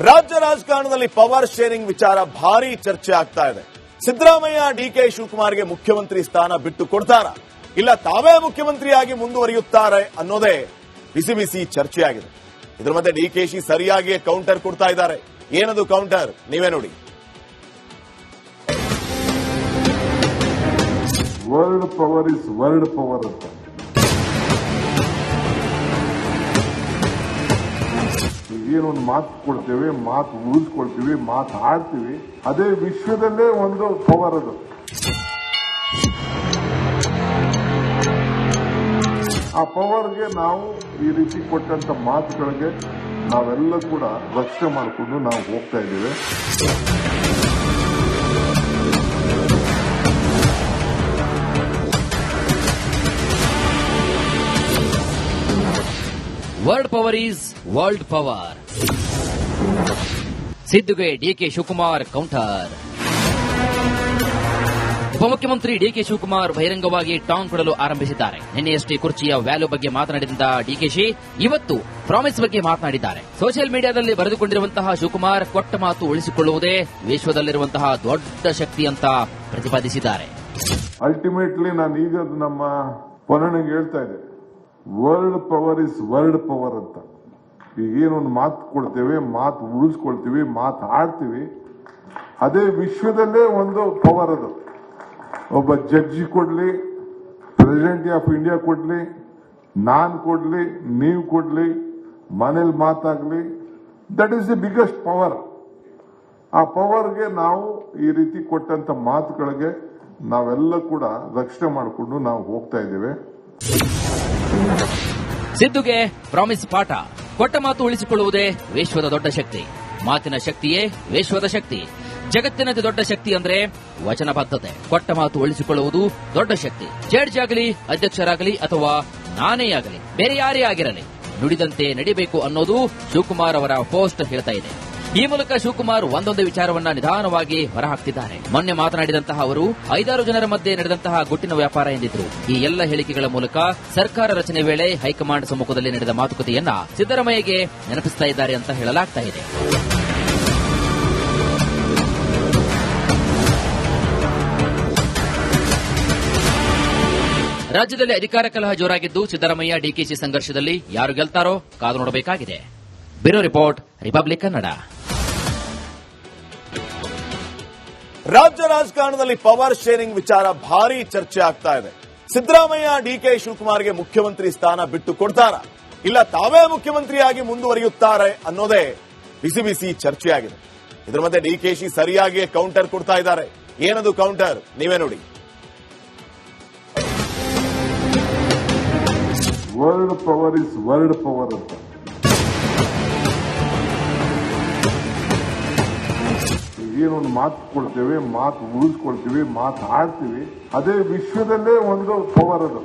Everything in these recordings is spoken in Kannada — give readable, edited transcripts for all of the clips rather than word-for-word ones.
ರಾಜ್ಯ ರಾಜಕಾರಣದಲ್ಲಿ ಪವರ್ ಶೇರಿಂಗ್ ವಿಚಾರ ಭಾರಿ ಚರ್ಚೆ ಆಗ್ತಾ ಇದೆ. ಸಿದ್ದರಾಮಯ್ಯ ಡಿಕೆ ಶಿವಕುಮಾರ್ಗೆ ಮುಖ್ಯಮಂತ್ರಿ ಸ್ಥಾನ ಬಿಟ್ಟು ಕೊಡ್ತಾರಾ, ಇಲ್ಲ ತಾವೇ ಮುಖ್ಯಮಂತ್ರಿಯಾಗಿ ಮುಂದುವರಿಯುತ್ತಾರೆ ಅನ್ನೋದೇ ಬಿಸಿ ಬಿಸಿ ಚರ್ಚೆಯಾಗಿದೆ. ಇದರ ಮಧ್ಯೆ ಡಿಕೆಶಿ ಸರಿಯಾಗಿ ಕೌಂಟರ್ ಕೊಡ್ತಾ ಇದ್ದಾರೆ. ಏನದು ಕೌಂಟರ್ ನೀವೇ ನೋಡಿ. World power is world power ಅಂತ ಏನೊಂದು ಮಾತು ಕೊಡ್ತೇವೆ, ಮಾತು ಉಳಿಸ್ಕೊಳ್ತೀವಿ, ಮಾತು ಆಡ್ತೀವಿ, ಅದೇ ವಿಶ್ವದಲ್ಲೇ ಒಂದು ಪವರ್ ಅದು. ಆ ಪವರ್ಗೆ ನಾವು ಈ ರೀತಿ ಕೊಟ್ಟಂತ ಮಾತುಗಳಿಗೆ ನಾವೆಲ್ಲ ಕೂಡ ರಕ್ಷಣೆ ಮಾಡಿಕೊಂಡು ನಾವು ಹೋಗ್ತಾ ಇದ್ದೇವೆ. World power is world power. ಸಿದ್ದುಗೆ ಡಿಕೆ ಶಿವಕುಮಾರ್ ಕೌಂಟರ್. ಉಪಮುಖ್ಯಮಂತ್ರಿ ಡಿಕೆ ಶಿವಕುಮಾರ್ ಬಹಿರಂಗವಾಗಿ ಟಾಂಗ್ ಕೊಡಲು ಆರಂಭಿಸಿದ್ದಾರೆ. ನಿನ್ನೆಯಷ್ಟೇ ಕುರ್ಚಿಯ ವ್ಯಾಲ್ಯೂ ಬಗ್ಗೆ ಮಾತನಾಡಿದ ಡಿಕೆಶಿ ಇವತ್ತು ಪ್ರಾಮಿಸ್ ಬಗ್ಗೆ ಮಾತನಾಡಿದ್ದಾರೆ. ಸೋಷಿಯಲ್ ಮೀಡಿಯಾದಲ್ಲಿ ಬರೆದುಕೊಂಡಿರುವಂತಹ ಶಿವಕುಮಾರ್ ಕೊಟ್ಟ ಮಾತು ಉಳಿಸಿಕೊಳ್ಳುವುದೇ ವಿಶ್ವದಲ್ಲಿರುವಂತಹ ದೊಡ್ಡ ಶಕ್ತಿ ಅಂತ ಪ್ರತಿಪಾದಿಸಿದ್ದಾರೆ. ಅಲ್ಟಿಮೇಟ್ಲಿ ನಾನು ಈಗ ನಮ್ಮ ಪೊನ್ನನಿಗೆ ಹೇಳ್ತಾ ಇದ್ದೆ, world power is world power ಅಂತ. ಈಗೇನೊಂದು ಮಾತು ಕೊಡ್ತೇವೆ, ಮಾತು ಉಳಿಸ್ಕೊಳ್ತೀವಿ, ಮಾತು ಆಡ್ತೀವಿ, ಅದೇ ವಿಶ್ವದಲ್ಲೇ ಒಂದು ಪವರ್ ಅದು. ಒಬ್ಬ ಜಡ್ಜಿ ಕೊಡ್ಲಿ, ಪ್ರೆಸಿಡೆಂಟ್ ಆಫ್ ಇಂಡಿಯಾ ಕೊಡ್ಲಿ, ನಾನ್ ಕೊಡ್ಲಿ, ನೀವು ಕೊಡ್ಲಿ, ಮನೇಲಿ ಮಾತಾಗ್ಲಿ, that is the biggest power. ಆ ಪವರ್ಗೆ ನಾವು ಈ ರೀತಿ ಕೊಟ್ಟಂತ ಮಾತುಗಳಿಗೆ ನಾವೆಲ್ಲ ಕೂಡ ರಕ್ಷಣೆ ಮಾಡಿಕೊಂಡು ನಾವು ಹೋಗ್ತಾ ಇದ್ದೇವೆ. ಸಿದ್ದುಗೆ ಪ್ರಾಮಿಸ್ ಪಾಠ. ಕೊಟ್ಟ ಮಾತು ಉಳಿಸಿಕೊಳ್ಳುವುದೇ ವಿಶ್ವದ ದೊಡ್ಡ ಶಕ್ತಿ. ಮಾತಿನ ಶಕ್ತಿಯೇ ವಿಶ್ವದ ಶಕ್ತಿ. ಜಗತ್ತಿನಂತೆ ದೊಡ್ಡ ಶಕ್ತಿ ಅಂದ್ರೆ ವಚನಬದ್ಧತೆ. ಕೊಟ್ಟ ಮಾತು ಉಳಿಸಿಕೊಳ್ಳುವುದು ದೊಡ್ಡ ಶಕ್ತಿ. ಜಡ್ಜ್ ಆಗಲಿ, ಅಧ್ಯಕ್ಷರಾಗಲಿ ಅಥವಾ ನಾನೇ ಆಗಲಿ, ಬೇರೆ ಯಾರೇ ಆಗಿರಲಿ, ನುಡಿದಂತೆ ನಡಿಬೇಕು ಅನ್ನೋದು ಶಿವಕುಮಾರ್ ಅವರ ಪೋಸ್ಟ್ ಹೇಳ್ತಾ ಇದೆ. ಈ ಮೂಲಕ ಶಿವಕುಮಾರ್ ಒಂದೊಂದು ವಿಚಾರವನ್ನ ನಿಧಾನವಾಗಿ ಹೊರಹಾಕ್ತಿದ್ದಾರೆ. ಮೊನ್ನೆ ಮಾತನಾಡಿದಂತಹ ಅವರು 5-6 ಜನರ ಮಧ್ಯೆ ನಡೆದಂತಹ ಗುಟ್ಟಿನ ವ್ಯಾಪಾರ ಎಂದಿದ್ರು. ಈ ಎಲ್ಲ ಹೇಳಿಕೆಗಳ ಮೂಲಕ ಸರ್ಕಾರ ರಚನೆ ವೇಳೆ ಹೈಕಮಾಂಡ್ ಸಮ್ಮುಖದಲ್ಲಿ ನಡೆದ ಮಾತುಕತೆಯನ್ನ ಸಿದ್ದರಾಮಯ್ಯಗೆ ನೆನಪಿಸ್ತಾ ಇದ್ದಾರೆ ಅಂತ ಹೇಳಲಾಗ್ತಾ ಇದೆ. ರಾಜ್ಯದಲ್ಲಿ ಅಧಿಕಾರ ಕಲಹ ಜೋರಾಗಿದ್ದು ಸಿದ್ದರಾಮಯ್ಯ ಡಿಕೆಶಿ ಸಂಘರ್ಷದಲ್ಲಿ ಯಾರು ಗೆಲ್ತಾರೋ ಕಾದು ನೋಡಬೇಕಾಗಿದೆ. Bureau report, republic Kannada. ರಾಜ್ಯ ರಾಜಕಾರಣದಲ್ಲಿ ಪವರ್ ಶೇರಿಂಗ್ ವಿಚಾರ ಭಾರಿ ಚರ್ಚೆ ಆಗ್ತಾ ಇದೆ. ಸಿದ್ದರಾಮಯ್ಯ ಡಿಕೆ ಶಿವಕುಮಾರ್ಗೆ ಮುಖ್ಯಮಂತ್ರಿ ಸ್ಥಾನ ಬಿಟ್ಟು ಕೊಡ್ತಾರಾ, ಇಲ್ಲ ತಾವೇ ಮುಖ್ಯಮಂತ್ರಿಯಾಗಿ ಮುಂದುವರಿಯುತ್ತಾರೆ ಅನ್ನೋದೇ ಬಿಸಿ ಬಿಸಿ ಚರ್ಚೆಯಾಗಿದೆ. ಇದರ ಮಧ್ಯೆ ಡಿಕೆಶಿ ಸರಿಯಾಗಿ ಕೌಂಟರ್ ಕೊಡ್ತಾ ಇದ್ದಾರೆ. ಏನದು ಕೌಂಟರ್ ನೀವೇ ನೋಡಿ. World power is world power ಅಂತ ಏನೊಂದು ಮಾತು ಕೊಡ್ತೇವೆ, ಮಾತು ಉಳಿಸ್ಕೊಳ್ತೀವಿ, ಮಾತು ಆಡ್ತೀವಿ, ಅದೇ ವಿಶ್ವದಲ್ಲೇ ಒಂದು ಪವರ್ ಅದು.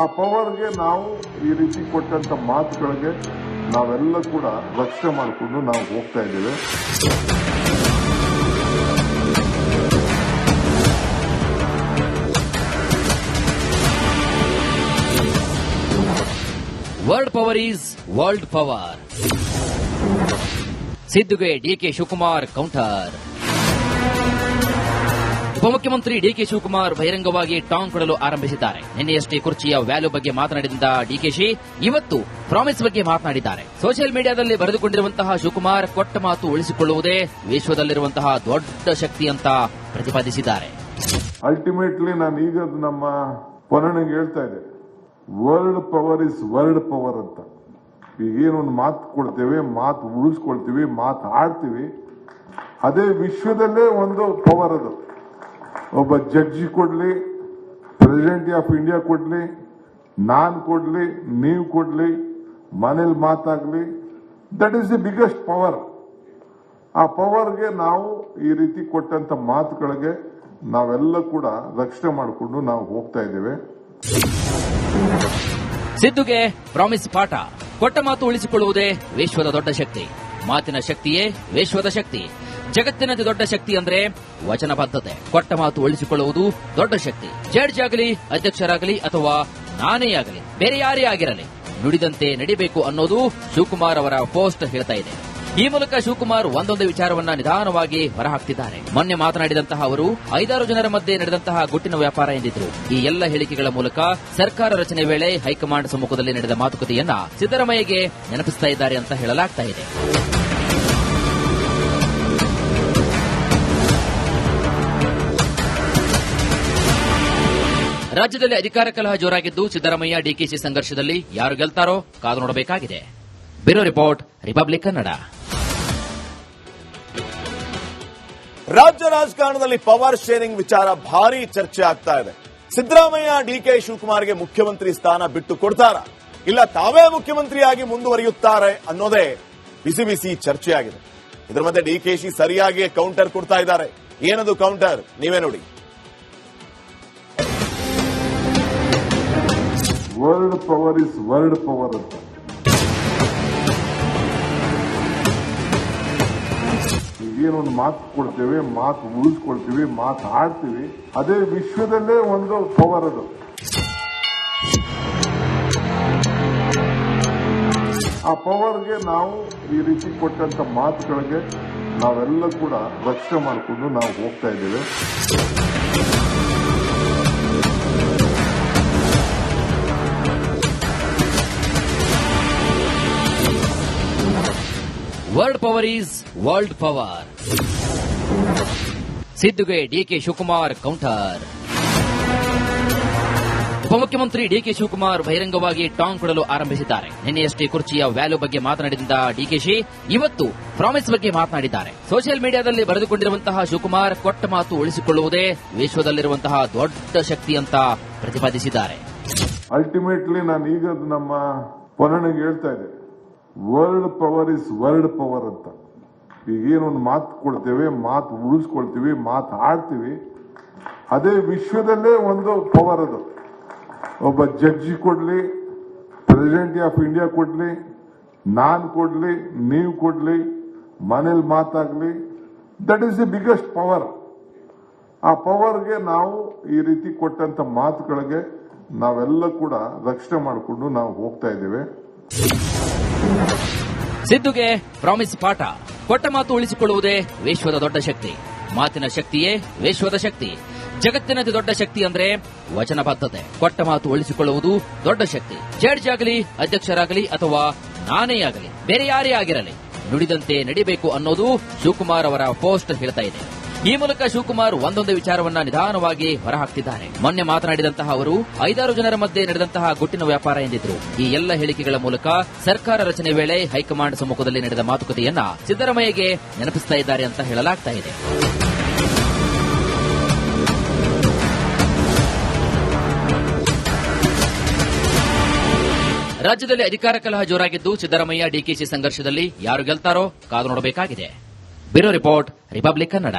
ಆ ಪವರ್ಗೆ ನಾವು ಈ ರೀತಿ ಕೊಟ್ಟಂತ ಮಾತುಗಳಿಗೆ ನಾವೆಲ್ಲ ಕೂಡ ರಕ್ಷಣೆ ಮಾಡಿಕೊಂಡು ನಾವು ಹೋಗ್ತಾ ಇದ್ದೇವೆ. World power is world power. ಸಿದ್ದುಗೆ ಡಿಕೆ ಶಿವಕುಮಾರ್ ಕೌಂಟರ್. ಉಪಮುಖ್ಯಮಂತ್ರಿ ಡಿಕೆ ಶಿವಕುಮಾರ್ ಬಹಿರಂಗವಾಗಿ ಟಾಂಗ್ ಕೊಡಲು ಆರಂಭಿಸಿದ್ದಾರೆ. ನಿನ್ನೆಯಷ್ಟೇ ಕುರ್ಚಿಯ ವ್ಯಾಲ್ಯೂ ಬಗ್ಗೆ ಮಾತನಾಡಿದ ಡಿಕೆಶಿ ಇವತ್ತು ಪ್ರಾಮಿಸ್ ಬಗ್ಗೆ ಮಾತನಾಡಿದ್ದಾರೆ. ಸೋಷಿಯಲ್ ಮೀಡಿಯಾದಲ್ಲಿ ಬರೆದುಕೊಂಡಿರುವಂತಹ ಶಿವಕುಮಾರ್ ಕೊಟ್ಟ ಮಾತು ಉಳಿಸಿಕೊಳ್ಳುವುದೇ ವಿಶ್ವದಲ್ಲಿರುವಂತಹ ದೊಡ್ಡ ಶಕ್ತಿ ಅಂತ ಪ್ರತಿಪಾದಿಸಿದ್ದಾರೆ. ಅಲ್ಟಿಮೇಟ್ಲಿ ನಾನು ಈಗ ನಮ್ಮ ಪೊನ್ನನಿಗೆ ಹೇಳ್ತಾ ಇದ್ದೆ, world power is world power ಅಂತ. ಈಗೇನೊಂದು ಮಾತು ಕೊಡ್ತೇವೆ, ಮಾತು ಉಳಿಸ್ಕೊಳ್ತೀವಿ, ಮಾತು ಆಡ್ತೀವಿ, ಅದೇ ವಿಶ್ವದಲ್ಲೇ ಒಂದು ಪವರ್ ಅದು. ಒಬ್ಬ ಜಡ್ಜಿ ಕೊಡ್ಲಿ, ಪ್ರೆಸಿಡೆಂಟ್ ಆಫ್ ಇಂಡಿಯಾ ಕೊಡ್ಲಿ, ನಾನ್ ಕೊಡ್ಲಿ, ನೀವು ಕೊಡ್ಲಿ, ಮನೇಲಿ ಮಾತಾಗ್ಲಿ, that is the biggest power. ಆ ಪವರ್ಗೆ ನಾವು ಈ ರೀತಿ ಕೊಟ್ಟಂತ ಮಾತುಗಳಿಗೆ ನಾವೆಲ್ಲ ಕೂಡ ರಕ್ಷಣೆ ಮಾಡಿಕೊಂಡು ನಾವು ಹೋಗ್ತಾ ಇದ್ದೇವೆ. ಸಿದ್ದುಗೆ ಪ್ರಾಮಿಸ್ ಪಾಠ. ಕೊಟ್ಟ ಮಾತು ಉಳಿಸಿಕೊಳ್ಳುವುದೇ ವಿಶ್ವದ ದೊಡ್ಡ ಶಕ್ತಿ. ಮಾತಿನ ಶಕ್ತಿಯೇ ವಿಶ್ವದ ಶಕ್ತಿ. ಜಗತ್ತಿನಂತೆ ದೊಡ್ಡ ಶಕ್ತಿ ಅಂದ್ರೆ ವಚನಬದ್ಧತೆ. ಕೊಟ್ಟ ಮಾತು ಉಳಿಸಿಕೊಳ್ಳುವುದು ದೊಡ್ಡ ಶಕ್ತಿ. ಜಡ್ಜ್ ಆಗಲಿ, ಅಧ್ಯಕ್ಷರಾಗಲಿ ಅಥವಾ ನಾನೇ ಆಗಲಿ, ಬೇರೆ ಯಾರೇ ಆಗಿರಲಿ, ನುಡಿದಂತೆ ನಡಿಬೇಕು ಅನ್ನೋದು ಶಿವಕುಮಾರ್ ಅವರ ಪೋಸ್ಟ್ ಹೇಳ್ತಾ ಇದೆ. ಈ ಮೂಲಕ ಶಿವಕುಮಾರ್ ಒಂದೊಂದು ವಿಚಾರವನ್ನ ನಿಧಾನವಾಗಿ ಹೊರಹಾಕ್ತಿದ್ದಾರೆ. ಮೊನ್ನೆ ಮಾತನಾಡಿದಂತಹ ಅವರು 5-6 ಜನರ ಮಧ್ಯೆ ನಡೆದಂತಹ ಗುಟ್ಟಿನ ವ್ಯಾಪಾರ ಎಂದಿದ್ರು. ಈ ಎಲ್ಲ ಹೇಳಿಕೆಗಳ ಮೂಲಕ ಸರ್ಕಾರ ರಚನೆ ವೇಳೆ ಹೈಕಮಾಂಡ್ ಸಮ್ಮುಖದಲ್ಲಿ ನಡೆದ ಮಾತುಕತೆಯನ್ನ ಸಿದ್ದರಾಮಯ್ಯಗೆ ನೆನಪಿಸ್ತಾ ಇದ್ದಾರೆ ಅಂತ ಹೇಳಲಾಗ್ತಾ ಇದೆ. ರಾಜ್ಯದಲ್ಲಿ ಅಧಿಕಾರ ಕಲಹ ಜೋರಾಗಿದ್ದು ಸಿದ್ದರಾಮಯ್ಯ ಡಿಕೆಶಿ ಸಂಘರ್ಷದಲ್ಲಿ ಯಾರು ಗೆಲ್ತಾರೋ ಕಾದು ನೋಡಬೇಕಾಗಿದೆ. Bureau report, republic Kannada. ರಾಜ್ಯ ರಾಜಕಾರಣದಲ್ಲಿ ಪವರ್ ಶೇರಿಂಗ್ ವಿಚಾರ ಭಾರಿ ಚರ್ಚೆ ಆಗ್ತಾ ಇದೆ. ಸಿದ್ದರಾಮಯ್ಯ ಡಿಕೆ ಶಿವಕುಮಾರ್ಗೆ ಮುಖ್ಯಮಂತ್ರಿ ಸ್ಥಾನ ಬಿಟ್ಟು ಕೊಡ್ತಾರಾ, ಇಲ್ಲ ತಾವೇ ಮುಖ್ಯಮಂತ್ರಿಯಾಗಿ ಮುಂದುವರಿಯುತ್ತಾರೆ ಅನ್ನೋದೇ ಬಿಸಿ ಬಿಸಿ ಚರ್ಚೆಯಾಗಿದೆ. ಇದರ ಮಧ್ಯೆ ಡಿಕೆಶಿ ಸರಿಯಾಗಿ ಕೌಂಟರ್ ಕೊಡ್ತಾ ಇದ್ದಾರೆ. ಏನದು ಕೌಂಟರ್ ನೀವೇ ನೋಡಿ. World power is world power ಅಂತ. ಈಗೇನೊಂದು ಮಾತು ಕೊಡ್ತೇವೆ, ಮಾತು ಉಳಿಸ್ಕೊಳ್ತೀವಿ, ಮಾತು ಆಡ್ತೀವಿ, ಅದೇ ವಿಶ್ವದಲ್ಲೇ ಒಂದು ಪವರ್ ಅದು. ಆ ಪವರ್ಗೆ ನಾವು ಈ ರೀತಿ ಕೊಟ್ಟಂತ ಮಾತುಗಳಿಗೆ ನಾವೆಲ್ಲ ಕೂಡ ರಕ್ಷಣೆ ಮಾಡಿಕೊಂಡು ನಾವು ಹೋಗ್ತಾ ಇದ್ದೇವೆ. World power is world power. ಸಿದ್ದುಗೆ ಡಿಕೆ ಶಿವಕುಮಾರ್ ಕೌಂಟರ್. ಉಪಮುಖ್ಯಮಂತ್ರಿ ಡಿಕೆ ಶಿವಕುಮಾರ್ ಬಹಿರಂಗವಾಗಿ ಟಾಂಗ್ ಕೊಡಲು ಆರಂಭಿಸಿದ್ದಾರೆ. ನಿನ್ನೆಯಷ್ಟೇ ಕುರ್ಚಿಯ ವ್ಯಾಲ್ಯೂ ಬಗ್ಗೆ ಮಾತನಾಡಿದ ಡಿಕೆಶಿ ಇವತ್ತು ಪ್ರಾಮಿಸ್ ಬಗ್ಗೆ ಮಾತನಾಡಿದ್ದಾರೆ. ಸೋಷಿಯಲ್ ಮೀಡಿಯಾದಲ್ಲಿ ಬರೆದುಕೊಂಡಿರುವಂತಹ ಶಿವಕುಮಾರ್ ಕೊಟ್ಟ ಮಾತು ಉಳಿಸಿಕೊಳ್ಳುವುದೇ ವಿಶ್ವದಲ್ಲಿರುವಂತಹ ದೊಡ್ಡ ಶಕ್ತಿ ಅಂತ ಪ್ರತಿಪಾದಿಸಿದ್ದಾರೆ. ಅಲ್ಟಿಮೇಟ್ಲಿ ನಾನು ಈಗ ನಮ್ಮ ಪೊನ್ನಣಿಗೆ ಹೇಳ್ತಾ ಇದ್ದೆ, world power is world power ಅಂತ. ಈಗೇನೊಂದು ಮಾತು ಕೊಡ್ತೇವೆ, ಮಾತು ಉಳಿಸ್ಕೊಳ್ತೀವಿ, ಮಾತು ಆಡ್ತೀವಿ, ಅದೇ ವಿಶ್ವದಲ್ಲೇ ಒಂದು ಪವರ್ ಅದು. ಒಬ್ಬ ಜಡ್ಜಿ ಕೊಡ್ಲಿ, ಪ್ರೆಸಿಡೆಂಟ್ ಆಫ್ ಇಂಡಿಯಾ ಕೊಡ್ಲಿ, ನಾನ್ ಕೊಡ್ಲಿ, ನೀವು ಕೊಡ್ಲಿ, ಮನೇಲಿ ಮಾತಾಗ್ಲಿ, that is the biggest power. ಆ ಪವರ್ಗೆ ನಾವು ಈ ರೀತಿ ಕೊಟ್ಟಂತ ಮಾತುಗಳಿಗೆ ನಾವೆಲ್ಲ ಕೂಡ ರಕ್ಷಣೆ ಮಾಡಿಕೊಂಡು ನಾವು ಹೋಗ್ತಾ ಇದ್ದೇವೆ. ಸಿದ್ದುಗೆ ಪ್ರಾಮಿಸ್ ಪಾಠ. ಕೊಟ್ಟ ಮಾತು ಉಳಿಸಿಕೊಳ್ಳುವುದೇ ವಿಶ್ವದ ದೊಡ್ಡ ಶಕ್ತಿ. ಮಾತಿನ ಶಕ್ತಿಯೇ ವಿಶ್ವದ ಶಕ್ತಿ. ಜಗತ್ತಿನ ಅತಿ ದೊಡ್ಡ ಶಕ್ತಿ ಅಂದ್ರೆ ವಚನಬದ್ಧತೆ. ಕೊಟ್ಟ ಮಾತು ಉಳಿಸಿಕೊಳ್ಳುವುದು ದೊಡ್ಡ ಶಕ್ತಿ. ಜಡ್ಜ್ ಆಗಲಿ, ಅಧ್ಯಕ್ಷರಾಗಲಿ ಅಥವಾ ನಾನೇ ಆಗಲಿ, ಬೇರೆ ಯಾರೇ ಆಗಿರಲಿ, ನುಡಿದಂತೆ ನಡಿಬೇಕು ಅನ್ನೋದು ಶಿವಕುಮಾರ್ ಅವರ ಪೋಸ್ಟ್ ಹೇಳ್ತಾ ಇದೆ. ಈ ಮೂಲಕ ಶಿವಕುಮಾರ್ ಒಂದೊಂದು ವಿಚಾರವನ್ನ ನಿಧಾನವಾಗಿ ಹೊರಹಾಕ್ತಿದ್ದಾರೆ. ಮೊನ್ನೆ ಮಾತನಾಡಿದಂತಹ ಅವರು 5-6 ಜನರ ಮಧ್ಯೆ ನಡೆದಂತಹ ಗುಟ್ಟಿನ ವ್ಯಾಪಾರ ಎಂದಿದ್ರು. ಈ ಎಲ್ಲ ಹೇಳಿಕೆಗಳ ಮೂಲಕ ಸರ್ಕಾರ ರಚನೆ ವೇಳೆ ಹೈಕಮಾಂಡ್ ಸಮ್ಮುಖದಲ್ಲಿ ನಡೆದ ಮಾತುಕತೆಯನ್ನ ಸಿದ್ದರಾಮಯ್ಯಗೆ ನೆನಪಿಸ್ತಾ ಇದ್ದಾರೆ ಅಂತ ಹೇಳಲಾಗ್ತಾ ಇದೆ. ರಾಜ್ಯದಲ್ಲಿ ಅಧಿಕಾರ ಕಲಹ ಜೋರಾಗಿದ್ದು ಸಿದ್ದರಾಮಯ್ಯ ಡಿಕೆಶಿ ಸಂಘರ್ಷದಲ್ಲಿ ಯಾರು ಗೆಲ್ತಾರೋ ಕಾದು ನೋಡಬೇಕಾಗಿದೆ. Bureau report, republic Kannada.